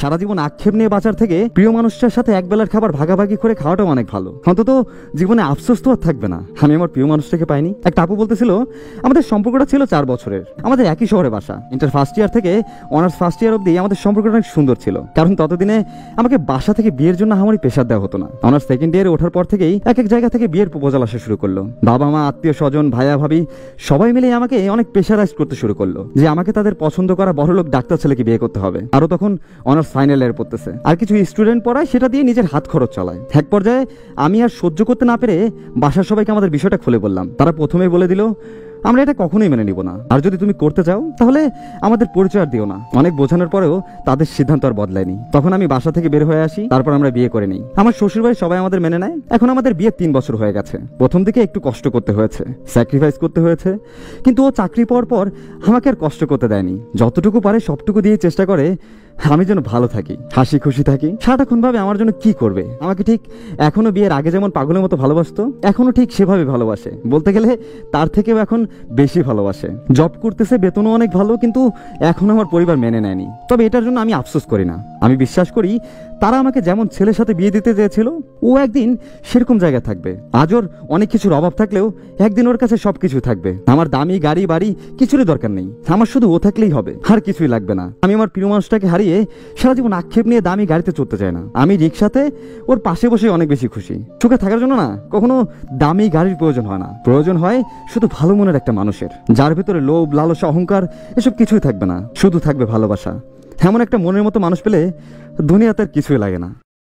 সারা জীবন আক্ষেপ নিয়ে বাঁচার থেকে প্রিয় মানুষটার সাথে এক বেলার খাবার ভাগাভাগি করে খাওয়াটাও অনেক ভালো। অন্তত জীবনে আফসোস তো আর থাকবে না আমি আমার প্রিয় মানুষটাকে পাইনি। একটা আপু বলতেছিল আমাদের সম্পর্কটা ছিল 4 বছরের, আমাদের একই শহরে বাসা। ইন্টার ফার্স্ট ইয়ার থেকে অনার্স ফার্স্ট ইয়ার অব্দি আমাদের সম্পর্কটা অনেক সুন্দর ছিল, কারণ ততদিনে আমাকে বাসা থেকে বিয়ের জন্য আমারই প্রেশার দেওয়া হতো না। অনার্স সেকেন্ড ইয়ারে ওঠার পর থেকেই এক এক জায়গা থেকে বিয়ের প্রপোজাল আসা শুরু করলো। বাবা মা, আত্মীয় স্বজন, ভাইয়া ভাবি সবাই মিলে আমাকে অনেক প্রেশারাইজ করতে শুরু করলো যে আমাকে তাদের পছন্দ করা বড়লোক ডাক্তার ছেলেকে বিয়ে করতে হবে। আরো তখন অনার্স ফাইনাল ইয়ার পড়তেছে, আর কিছু স্টুডেন্ট পড়ায়, সেটা দিয়ে নিজের হাত খরচ চালায়। এক পর্যায়ে আমি আর সহ্য করতে না পেরে বাসার সবাইকে আমাদের বিষয়টা খুলে বললাম। তারা প্রথমেই বলে দিল আমরা এটা কখনোই মেনে নিব না, আর যদি তুমি করতে চাও তাহলে আমাদের পরিচয় আর দিও না। অনেক বোঝানোর পরেও তাদের সিদ্ধান্ত আর বদলায়নি। তখন আমি বাসা থেকে বের হয়ে আসি, তারপর আমরা বিয়ে করে নিই। আমার শ্বশুরবাড়ি সবাই আমাদের মেনে নেয়। এখন আমাদের বিয়ে 3 বছর হয়ে গেছে। প্রথম দিকে একটু কষ্ট করতে হয়েছে, স্যাক্রিফাইস করতে হয়েছে, কিন্তু ও চাকরি পাওয়ার পর আমাকে আর কষ্ট করতে দেয়নি। যতটুকু পারে সবটুকু দিয়ে চেষ্টা করে আমি যেন ভালো থাকি, হাসি খুশি থাকি। সারাক্ষণ ভাবে আমার জন্য কি করবে। আমাকে ঠিক এখনো বিয়ের আগে যেমন পাগলের মতো ভালোবাসতো, এখনো ঠিক সেভাবে ভালোবাসে। বলতে গেলে তার থেকেও এখন বেশি ভালোবাসে। জব করতেছে, বেতনও অনেক ভালো, কিন্তু এখনো আমার পরিবার মেনে নেয়নি। তবে এটার জন্য আমি আফসোস করি না। আমি বিশ্বাস করি তারা আমাকে যেমন ছেলের সাথে বিয়ে দিতে চেয়েছিল, ও একদিন সেরকম জায়গায় থাকবে। আজ ওর অনেক কিছুর অভাব থাকলেও একদিন ওর কাছে সবকিছু থাকবে। আমার দামি গাড়ি বাড়ি কিছুরই দরকার নেই, আমার শুধু ও থাকলেই হবে, আর কিছুই লাগবে না। আমি আমার প্রিয় মানুষটাকে হারিয়ে সারা জীবন আক্ষেপ নিয়ে দামি গাড়িতে চড়তে চাই না। আমি রিক্সাতে ওর পাশে বসে অনেক বেশি খুশি। সুখে থাকার জন্য না কখনো দামি গাড়ির প্রয়োজন হয় না, প্রয়োজন হয় শুধু ভালো মনের একটা মানুষের, যার ভিতরে লোভ, লালসা, অহংকার এসব কিছুই থাকবে না, শুধু থাকবে ভালোবাসা। এমন একটা মনের মতো মানুষ পেলে দুনিয়াতে আর কিছুই লাগে না।